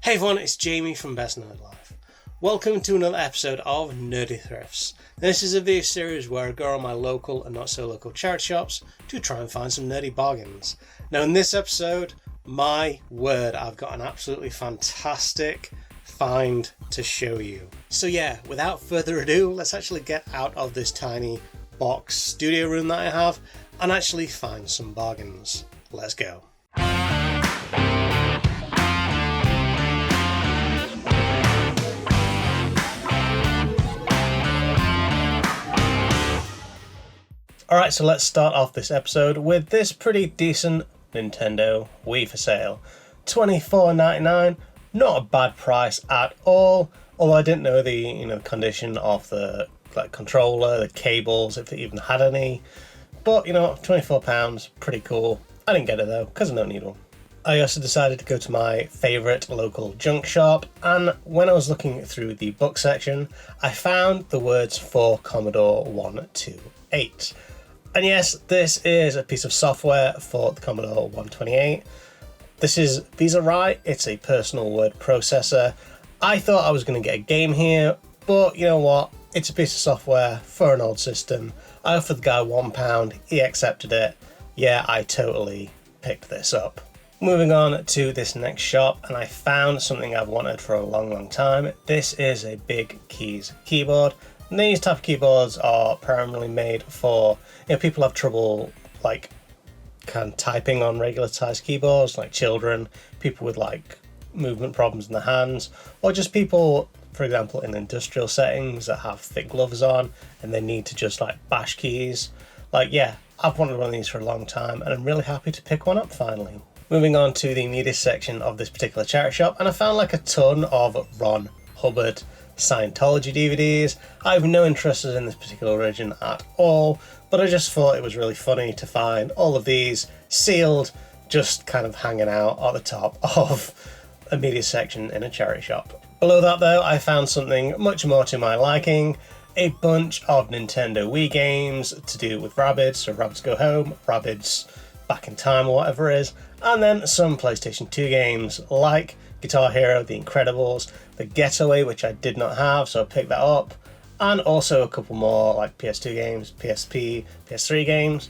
Hey everyone, it's Jamie from BestNerdLife. Welcome to another episode of Nerdy Thrifts. This is a video series where I go around my local and not so local charity shops to try and find some nerdy bargains. Now in this episode, my word, I've got an absolutely fantastic find to show you. So yeah, without further ado, let's actually get out of this tiny box studio room that I have and actually find some bargains. Let's go. Alright, so let's start off this episode with this pretty decent Nintendo Wii for sale. $24.99, not a bad price at all, although I didn't know the condition of the controller, the cables, if it even had any. But £24, pretty cool. I didn't get it though, because I don't need one. I also decided to go to my favourite local junk shop, and when I was looking through the book section, I found the words for Commodore 128. And yes, this is a piece of software for the Commodore 128. These are right, it's a personal word processor. I thought I was going to get a game here, but you know what? It's a piece of software for an old system. I offered the guy £1, he accepted it. Yeah, I totally picked this up. Moving on to this next shop, and I found something I've wanted for a long time. This is a Big Keys keyboard. And these type of keyboards are primarily made for people who have trouble typing on regular sized keyboards, like children, people with movement problems in the hands, or just people, for example, in industrial settings that have thick gloves on and they need to just bash keys. I've wanted one of these for a long time and I'm really happy to pick one up finally. Moving on to the neatest section of this particular charity shop, and I found a ton of Ron Hubbard Scientology DVDs. I have no interest in this particular religion at all, but I just thought it was really funny to find all of these sealed, just kind of hanging out at the top of a media section in a charity shop. Below that though, I found something much more to my liking, a bunch of Nintendo Wii games to do with Rabbids, so Rabbids Go Home, Rabbids Back in Time or whatever it is, and then some PlayStation 2 games like Guitar Hero, The Incredibles, The Getaway, which I did not have, so I picked that up, and also a couple more PS2 games, PSP, PS3 games,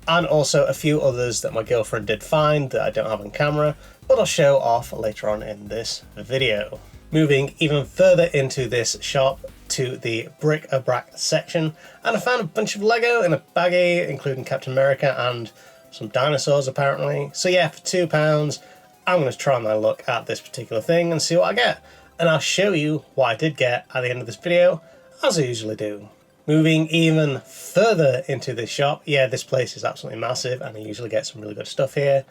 and also a few others that my girlfriend did find that I don't have on camera, but I'll show off later on in this video. Moving even further into this shop to the bric-a-brac section, and I found a bunch of Lego in a baggie, including Captain America and some dinosaurs apparently. So yeah, for £2, I'm going to try my luck at this particular thing and see what I get. And I'll show you what I did get at the end of this video, as I usually do. Moving even further into this shop, yeah, this place is absolutely massive and I usually get some really good stuff here.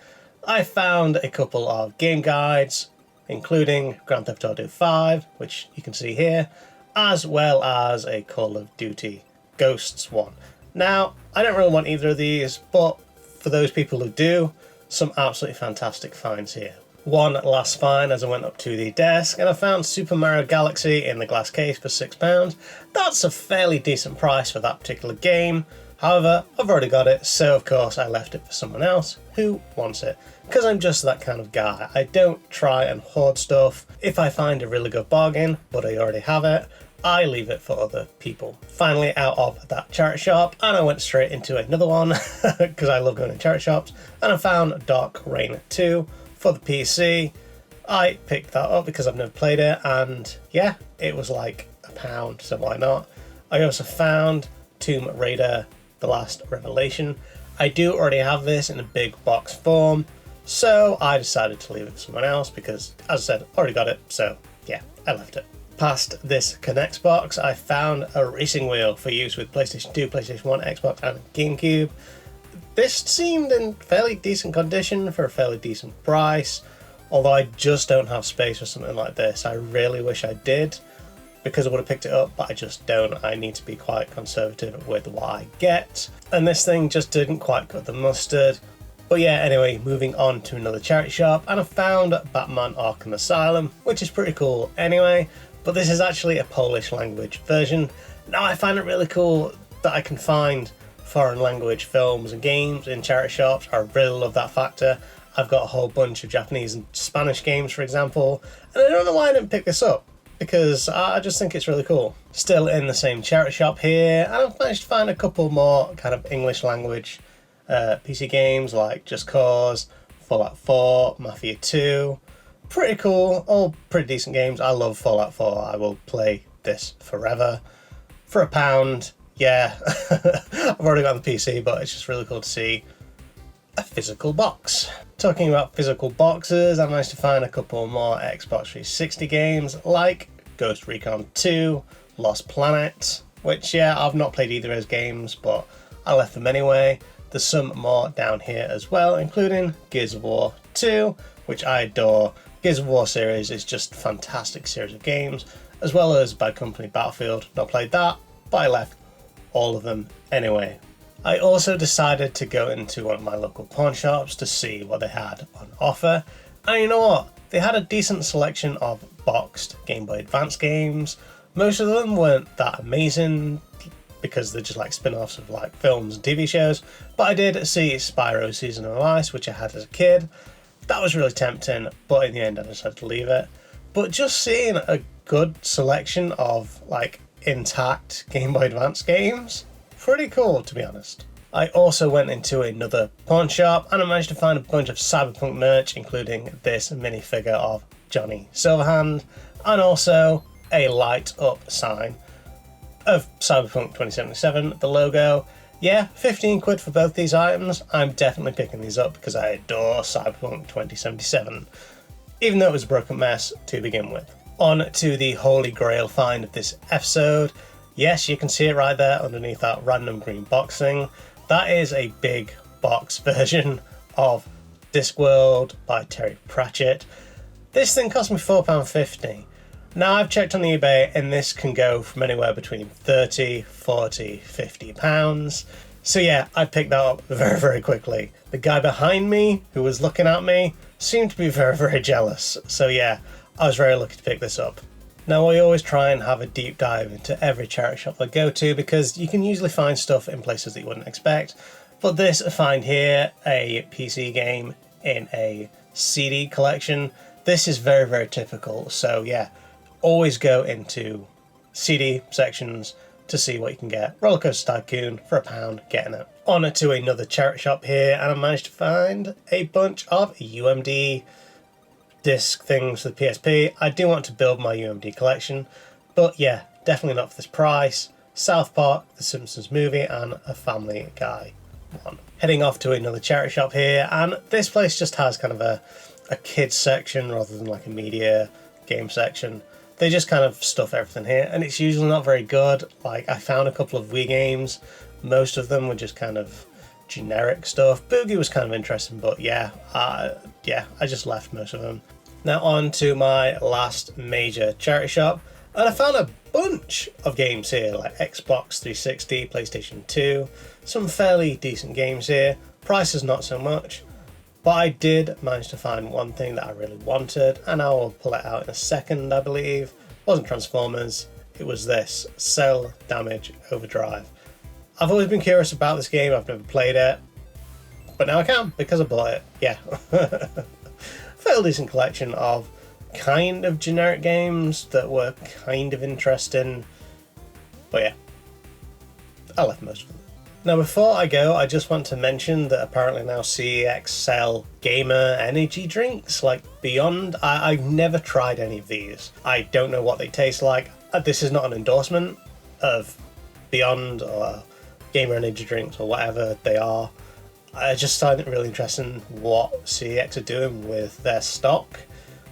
I found a couple of game guides, including Grand Theft Auto 5, which you can see here, as well as a Call of Duty Ghosts one. Now, I don't really want either of these, but for those people who do, some absolutely fantastic finds here. One last find as I went up to the desk, and I found Super Mario Galaxy in the glass case for £6. That's a fairly decent price for that particular game. However, I've already got it, so of course I left it for someone else who wants it. Because I'm just that kind of guy. I don't try and hoard stuff. If I find a really good bargain, but I already have it, I leave it for other people. Finally out of that charity shop, and I went straight into another one because I love going to charity shops, and I found Dark Reign 2 for the PC. I picked that up because I've never played it, and yeah, it was £1, so why not? I also found Tomb Raider The Last Revelation. I do already have this in a big box form, so I decided to leave it for someone else because, as I said, already got it, so yeah, I left it. Past this Connects box, I found a racing wheel for use with PlayStation 2, PlayStation 1, Xbox and GameCube. This seemed in fairly decent condition for a fairly decent price, although I just don't have space for something like this. I really wish I did, because I would have picked it up, but I just don't. I need to be quite conservative with what I get, and this thing just didn't quite cut the mustard. But yeah, anyway, moving on to another charity shop, and I found Batman Arkham Asylum, which is pretty cool anyway. But this is actually a Polish language version. Now I find it really cool that I can find foreign language films and games in charity shops. I really love that factor. I've got a whole bunch of Japanese and Spanish games, for example, and I don't know why I didn't pick this up, because I just think it's really cool. Still in the same charity shop here, and I've managed to find a couple more kind of English language PC games like Just Cause, Fallout 4, Mafia 2. Pretty cool, all pretty decent games. I love Fallout 4, I will play this forever. For £1, yeah, I've already got the PC, but it's just really cool to see a physical box. Talking about physical boxes, I managed to find a couple more Xbox 360 games like Ghost Recon 2, Lost Planet, which, yeah, I've not played either of those games, but I left them anyway. There's some more down here as well, including Gears of War 2, which I adore. Gears of War series is just a fantastic series of games, as well as Bad Company Battlefield. Not played that, but I left all of them anyway. I also decided to go into one of my local pawn shops to see what they had on offer, and you know what? They had a decent selection of boxed Game Boy Advance games. Most of them weren't that amazing because they're just like spin-offs of like films and TV shows, but I did see Spyro Season of Ice, which I had as a kid. That was really tempting, but in the end I decided to leave it. But just seeing a good selection of like intact Game Boy Advance games, pretty cool to be honest. I also went into another pawn shop and I managed to find a bunch of Cyberpunk merch, including this minifigure of Johnny Silverhand and also a light up sign of Cyberpunk 2077, the logo. Yeah, 15 quid for both these items. I'm definitely picking these up because I adore Cyberpunk 2077, even though it was a broken mess to begin with. On to the holy grail find of this episode. Yes, you can see it right there underneath that random green box thing. That is a big box version of Discworld by Terry Pratchett. This thing cost me £4.50. Now I've checked on eBay and this can go from anywhere between £30, £40, £50. So yeah, I picked that up very, very quickly. The guy behind me who was looking at me seemed to be very, very jealous. So yeah, I was very lucky to pick this up. Now I always try and have a deep dive into every charity shop I go to because you can usually find stuff in places that you wouldn't expect. But this I find here, a PC game in a CD collection. This is very, very typical. So yeah, always go into CD sections to see what you can get. Rollercoaster Tycoon for £1, getting it. On to another charity shop here, and I managed to find a bunch of UMD disc things for the PSP. I do want to build my UMD collection, but yeah, definitely not for this price. South Park, The Simpsons movie, and a Family Guy one. Heading off to another charity shop here, and this place just has kind of a kids section rather than like a media game section. They just kind of stuff everything here, and it's usually not very good. Like, I found a couple of Wii games. Most of them were just kind of generic stuff. Boogie was kind of interesting, but yeah, I just left most of them. Now on to my last major charity shop, and I found a bunch of games here, like Xbox 360, PlayStation 2, some fairly decent games here. Prices not so much. But I did manage to find one thing that I really wanted, and I will pull it out in a second, I believe. It wasn't Transformers, it was this, Cell Damage Overdrive. I've always been curious about this game, I've never played it, but now I can, because I bought it, yeah. Fairly decent collection of kind of generic games that were kind of interesting, but yeah, I left most of them. Now before I go, I just want to mention that apparently now CEX sell gamer energy drinks like Beyond. I've never tried any of these. I don't know what they taste like. This is not an endorsement of Beyond or gamer energy drinks or whatever they are. I just find it really interesting what CEX are doing with their stock.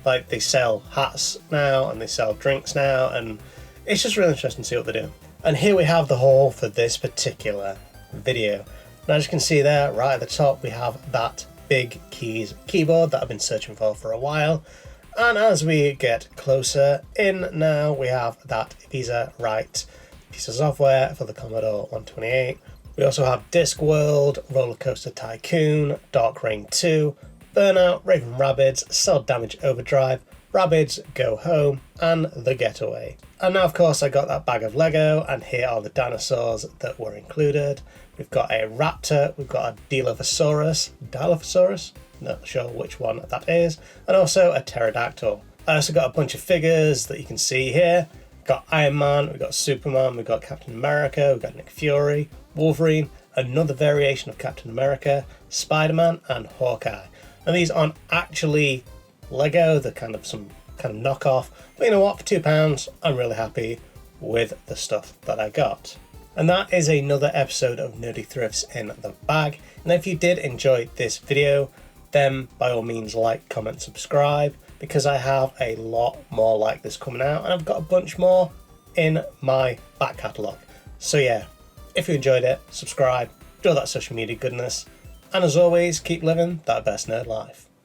Like, they sell hats now and they sell drinks now, and it's just really interesting to see what they're doing. And here we have the haul for this particular video. Now, as you can see there, right at the top, we have that Big Keys keyboard that I've been searching for a while. And as we get closer in now, we have that Visa Right piece of software for the Commodore 128. We also have Discworld, Rollercoaster Tycoon, Dark Reign 2, Burnout, Raven Rabbids, Cell Damage Overdrive, Rabbids Go Home, and The Getaway. And now, of course, I got that bag of Lego, and here are the dinosaurs that were included. we've got a raptor, we've got a Dilophosaurus, not sure which one that is, and also a pterodactyl. I also got a bunch of figures that you can see here. We've got Iron Man, we've got Superman, we've got Captain America, we've got Nick Fury, Wolverine, another variation of Captain America, Spider-Man, and Hawkeye. And these aren't actually Lego, they're kind of some kind of knockoff, but you know what, for £2 I'm really happy with the stuff that I got. And that is another episode of Nerdy Thrifts in the bag. And if you did enjoy this video, then by all means like, comment, subscribe, because I have a lot more like this coming out, and I've got a bunch more in my back catalogue. So yeah, if you enjoyed it, subscribe, do all that social media goodness, and as always, keep living that best nerd life.